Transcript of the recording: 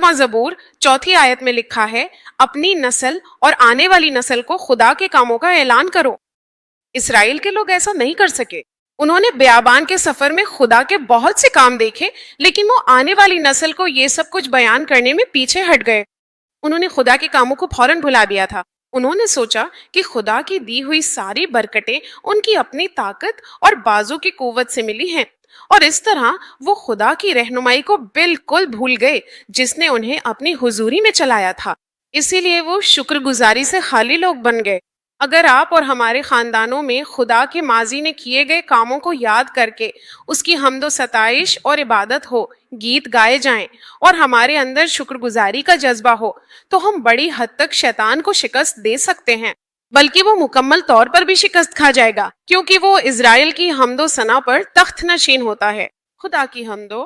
13واں زبور 4 آیت میں لکھا ہے، اپنی نسل اور آنے والی نسل کو خدا کے کاموں کا اعلان کرو۔ اسرائیل کے لوگ ایسا نہیں کر سکے۔ انہوں نے بیابان کے سفر میں خدا کے بہت سے کام دیکھے، لیکن وہ آنے والی نسل کو یہ سب کچھ بیان کرنے میں پیچھے ہٹ گئے۔ انہوں نے خدا کے کاموں کو فوراً بھلا دیا تھا۔ انہوں نے سوچا کہ خدا کی دی ہوئی ساری برکتیں ان کی اپنی طاقت اور بازو کی قوت سے ملی ہیں، اور اس طرح وہ خدا کی رہنمائی کو بالکل بھول گئے جس نے انہیں اپنی حضوری میں چلایا تھا۔ اسی لیے وہ شکر گزاری سے خالی لوگ بن گئے۔ اگر آپ اور ہمارے خاندانوں میں خدا کے ماضی نے کیے گئے کاموں کو یاد کر کے اس کی حمد و ستائش اور عبادت ہو، گیت گائے جائیں اور ہمارے اندر شکر گزاری کا جذبہ ہو، تو ہم بڑی حد تک شیطان کو شکست دے سکتے ہیں، بلکہ وہ مکمل طور پر بھی شکست کھا جائے گا، کیونکہ وہ اسرائیل کی حمد و ثنا پر تخت نشین ہوتا ہے۔ خدا کی حمد و